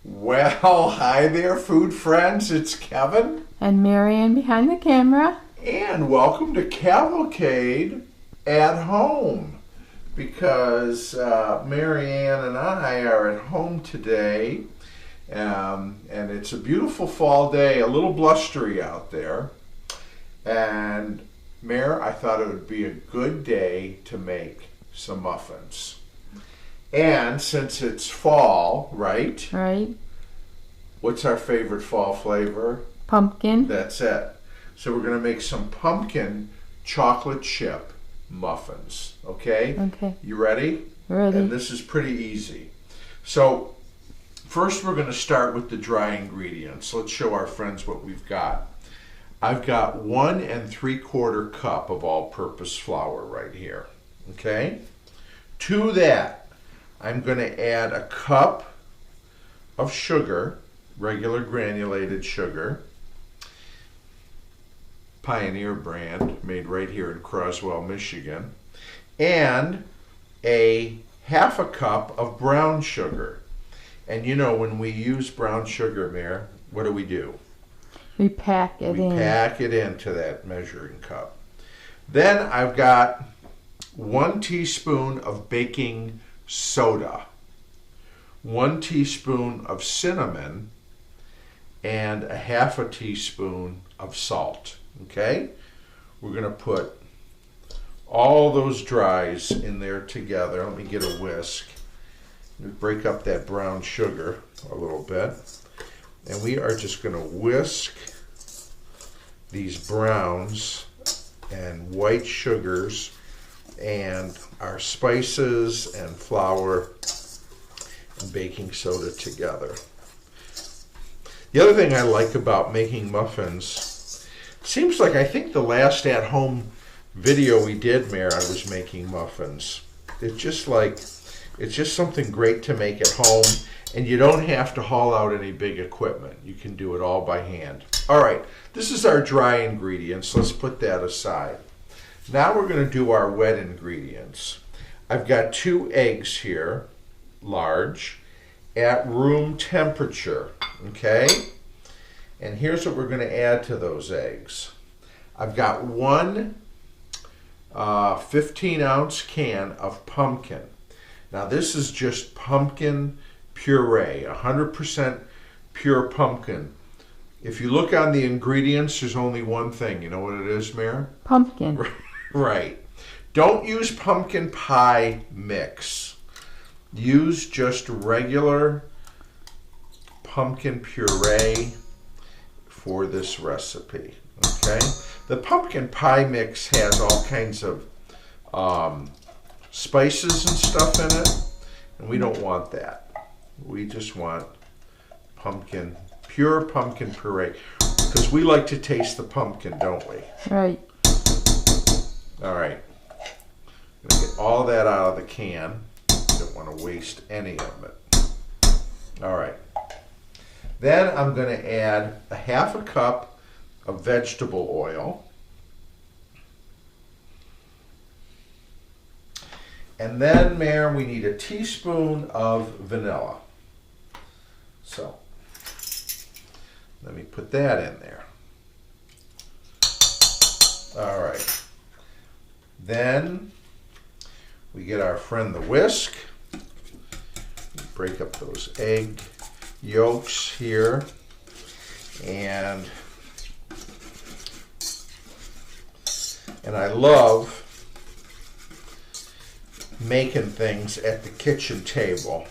Well, hi there, food friends. It's Kevin. And Marianne behind the camera. And welcome to Cavalcade at home. Because Marianne and I are at home today. And it's a beautiful fall day, a little blustery out there. And Mare, I thought it would be a good day to make some muffins. And since it's fall, right? Right. What's our favorite fall flavor? Pumpkin. That's it. So we're going to make some pumpkin chocolate chip muffins. Okay? Okay. You ready? Ready. And this is pretty easy. So first we're going to start with the dry ingredients. Let's show our friends what we've got. I've got 1 3/4 cup of all-purpose flour right here. Okay? To that, I'm going to add a cup of sugar, regular granulated sugar, Pioneer brand, made right here in Croswell, Michigan, and a 1/2 cup of brown sugar. And you know, when we use brown sugar, Mare, what do? We pack it in. We pack it into that measuring cup. Then I've got 1 teaspoon of baking soda, 1 teaspoon of cinnamon, and a 1/2 teaspoon of salt. Okay? We're going to put all those dries in there together. Let me get a whisk. Break up that brown sugar a little bit. And we are just going to whisk these browns and white sugars and our spices and flour and baking soda together. The other thing I like about making muffins, seems like I think the last at-home video we did, Mare, I was making muffins. It's just something great to make at home, and you don't have to haul out any big equipment. You can do it all by hand. All right, this is our dry ingredients. Let's put that aside. Now we're going to do our wet ingredients. I've got 2 eggs here, large, at room temperature, okay? And here's what we're going to add to those eggs. I've got 1 15-ounce can of pumpkin. Now this is just pumpkin puree, 100% pure pumpkin. If you look on the ingredients, there's only one thing. You know what it is, Mare? Pumpkin. Right. Don't use pumpkin pie mix. Use just regular pumpkin puree for this recipe. Okay? The pumpkin pie mix has all kinds of spices and stuff in it, and we don't want that. We just want pure pumpkin puree, because we like to taste the pumpkin, don't we? Right. All right. I'm going to get all that out of the can. Don't want to waste any of it. All right. Then I'm going to add a 1/2 cup of vegetable oil. And then, Mare, we need a teaspoon of vanilla. So, let me put that in there. All right. Then, we get our friend the whisk. Break up those egg yolks here. And I love making things at the kitchen table.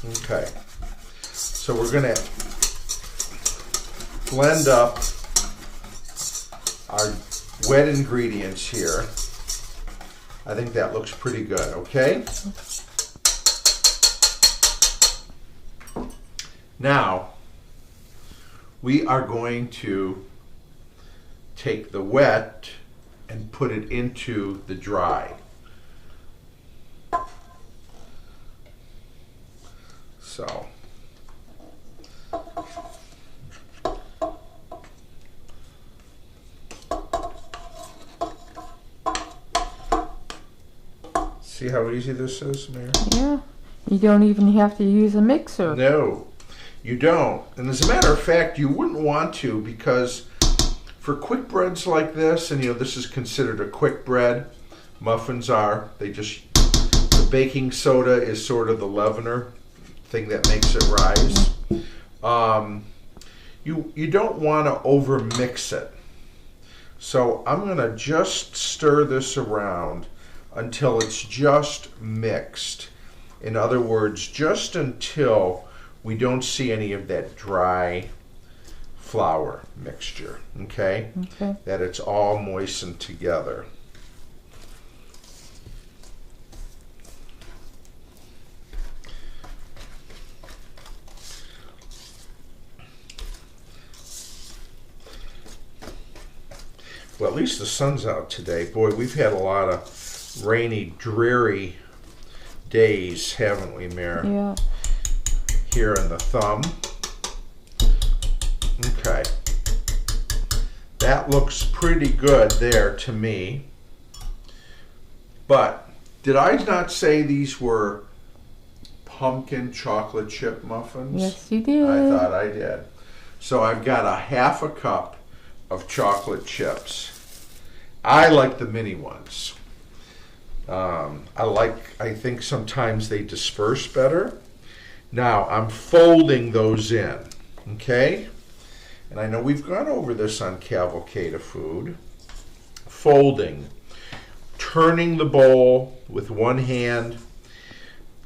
Okay, so we're going to blend up our wet ingredients here. I think that looks pretty good, okay? Now, we are going to take the wet and put it into the dry. So, See how easy this is, Mary? Yeah. You don't even have to use a mixer. No, you don't. And as a matter of fact, you wouldn't want to, because for quick breads like this, and this is considered a quick bread, muffins are, the baking soda is sort of the leavener thing that makes it rise. You don't want to over mix it. So I'm going to just stir this around until it's just mixed. In other words, just until we don't see any of that dry flour mixture, okay? Okay. That it's all moistened together. Well, at least the sun's out today. Boy, we've had a lot of rainy, dreary days, haven't we, Mary? Yeah. Here in the thumb. Okay. That looks pretty good there to me. But did I not say these were pumpkin chocolate chip muffins? Yes, you did. I thought I did. So I've got a half a cup of chocolate chips. I like the mini ones. I think sometimes they disperse better. Now I'm folding those in, okay? And I know we've gone over this on Cavalcade of Food. Folding, turning the bowl with one hand,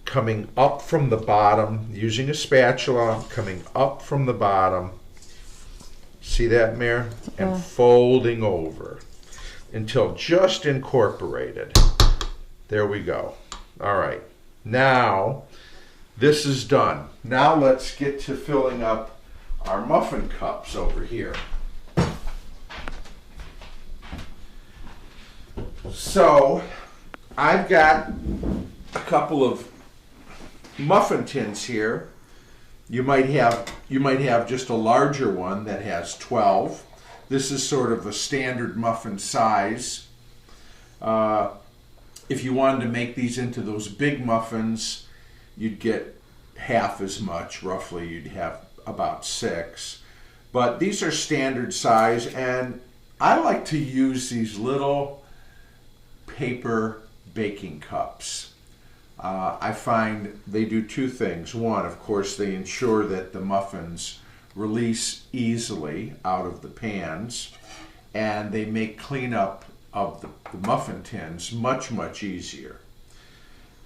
coming up from the bottom, using a spatula, coming up from the bottom. See that, Mare? Yeah. And folding over until just incorporated. There we go. All right. Now, this is done. Now let's get to filling up our muffin cups over here. So, I've got a couple of muffin tins here. You might have just a larger one that has 12. This is sort of a standard muffin size. If you wanted to make these into those big muffins, you'd get half as much, roughly. You'd have about 6. But these are standard size, and I like to use these little paper baking cups. I find they do two things. One, of course, they ensure that the muffins release easily out of the pans, and they make cleanup of the muffin tins much, much easier.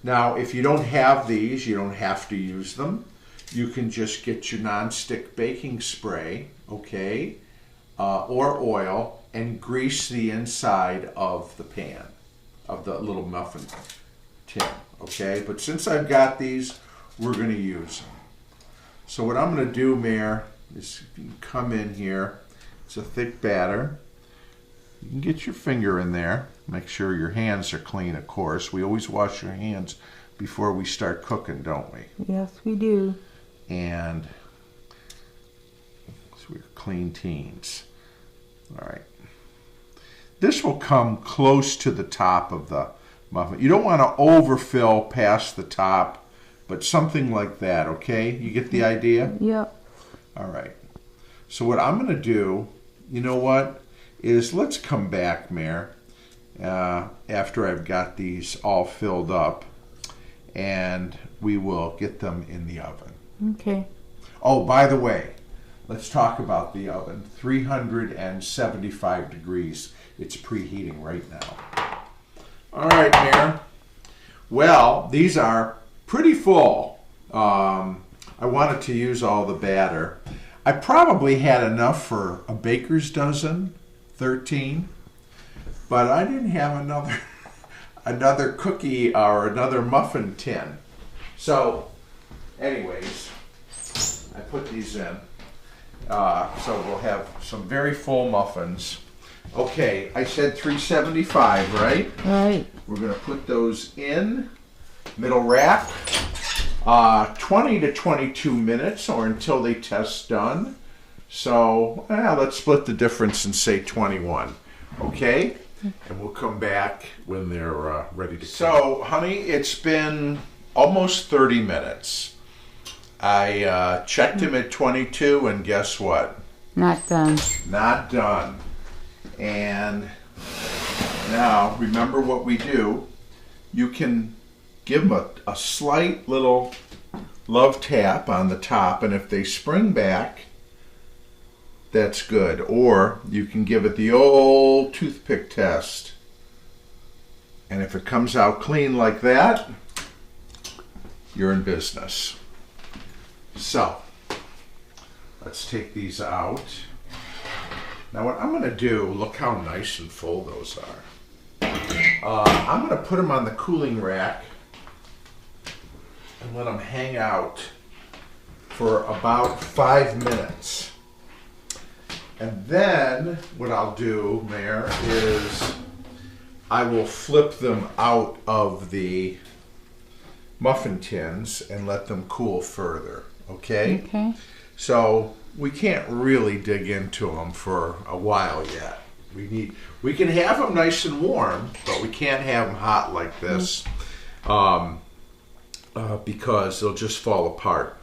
Now, if you don't have these, you don't have to use them. You can just get your nonstick baking spray, okay, or oil, and grease the inside of the pan, of the little muffin tin, okay? But since I've got these, we're going to use them. So what I'm going to do, Mare, is you can come in here. It's a thick batter. You can get your finger in there. Make sure your hands are clean, of course. We always wash your hands before we start cooking, don't we? Yes, we do. And so we're clean teens. All right. This will come close to the top of the muffin. You don't want to overfill past the top, but something like that, okay? You get the idea? Yep. All right. So what I'm going to do, you know what, is let's come back, Mare, after I've got these all filled up, and we will get them in the oven. Okay. Oh, by the way, let's talk about the oven. 375 degrees. It's preheating right now. All right, Mare. Well, these are pretty full. I wanted to use all the batter. I probably had enough for a baker's dozen, 13, but I didn't have another cookie or another muffin tin. So, anyways, I put these in. So we'll have some very full muffins. Okay, I said 375, right? Right. We're going to put those in, middle rack, 20 to 22 minutes or until they test done. So let's split the difference and say 21. Okay, and we'll come back when they're ready to. So, honey, it's been almost 30 minutes. I checked him at 22, and guess what? Not done. Not done. And now, remember what we do. You can give them a slight little love tap on the top, and if they spring back, that's good. Or you can give it the old toothpick test. And if it comes out clean like that, you're in business. So, let's take these out. Now what I'm going to do, look how nice and full those are. I'm going to put them on the cooling rack and let them hang out for about 5 minutes. And then what I'll do, Mayor, is I will flip them out of the muffin tins and let them cool further, okay? Okay. So we can't really dig into them for a while yet. We can have them nice and warm, but we can't have them hot like this because they'll just fall apart.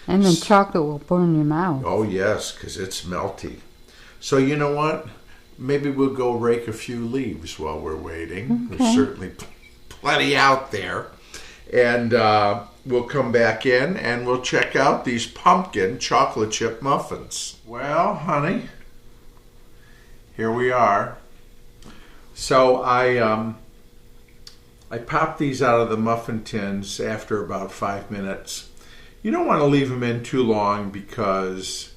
And the chocolate will burn your mouth. Oh yes, because it's melty. So you know what? Maybe we'll go rake a few leaves while we're waiting. Okay. There's certainly plenty out there. And we'll come back in and we'll check out these pumpkin chocolate chip muffins. Well, honey, here we are. So I popped these out of the muffin tins after about 5 minutes. You don't want to leave them in too long because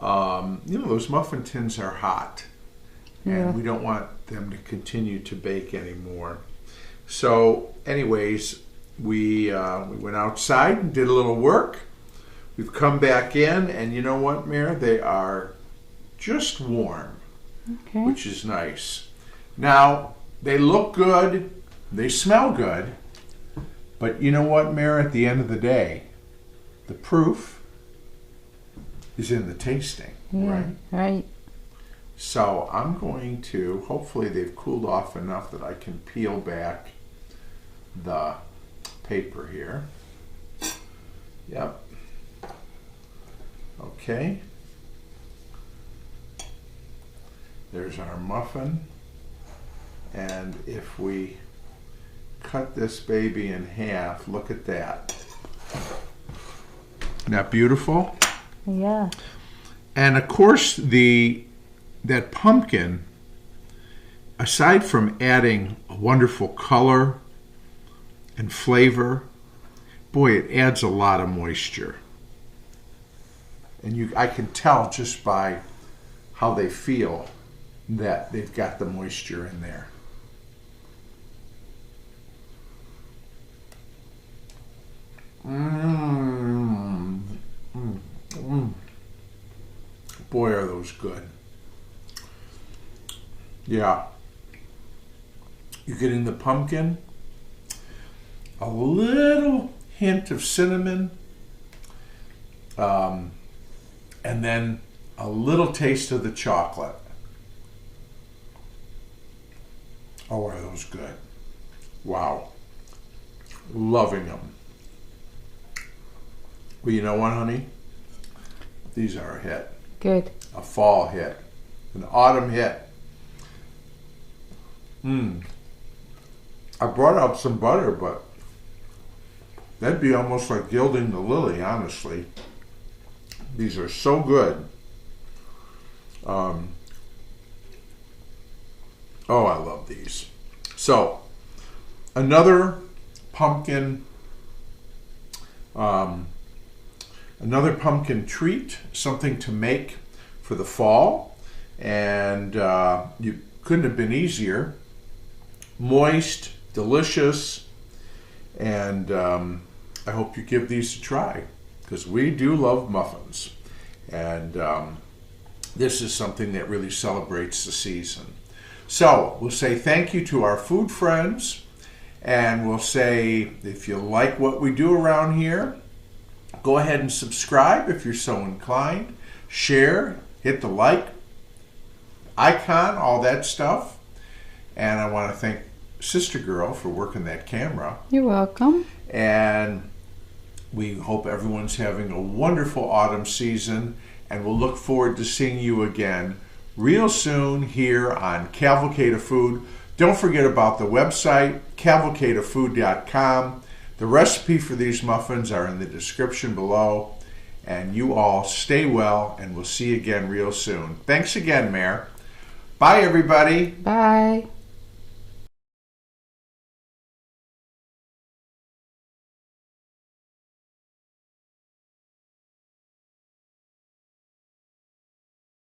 those muffin tins are hot, and we don't want them to continue to bake anymore. So, anyways, we went outside and did a little work. We've come back in, and you know what, Mare? They are just warm, which is nice. Now, they look good, they smell good, but you know what, Mare? At the end of the day, the proof is in the tasting, Right. So I'm going to, hopefully they've cooled off enough that I can peel back the paper here. Yep. Okay. There's our muffin. And if we cut this baby in half, look at that. Isn't that beautiful? Yeah. And of course, that pumpkin, aside from adding a wonderful color and flavor, boy, it adds a lot of moisture. And I can tell just by how they feel that they've got the moisture in there. Boy, are those good. Yeah. You get in the pumpkin, a little hint of cinnamon, and then a little taste of the chocolate. Oh, are those good. Wow. Loving them. Well, you know what, honey? These are a hit. Good. A fall hit. An autumn hit. I brought out some butter, but that'd be almost like gilding the lily, honestly. These are so good. Oh, I love these. So, another pumpkin treat, something to make for the fall, and you couldn't have been easier. Moist, delicious, and I hope you give these a try, because we do love muffins, and this is something that really celebrates the season. So we'll say thank you to our food friends, and we'll say if you like what we do around here, go ahead and subscribe if you're so inclined. Share, hit the like icon, all that stuff. And I want to thank Sister Girl for working that camera. You're welcome. And we hope everyone's having a wonderful autumn season, and we'll look forward to seeing you again real soon here on Cavalcade of Food. Don't forget about the website, cavalcadeoffood.com. The recipe for these muffins are in the description below. And you all stay well, and we'll see you again real soon. Thanks again, Mare. Bye, everybody. Bye.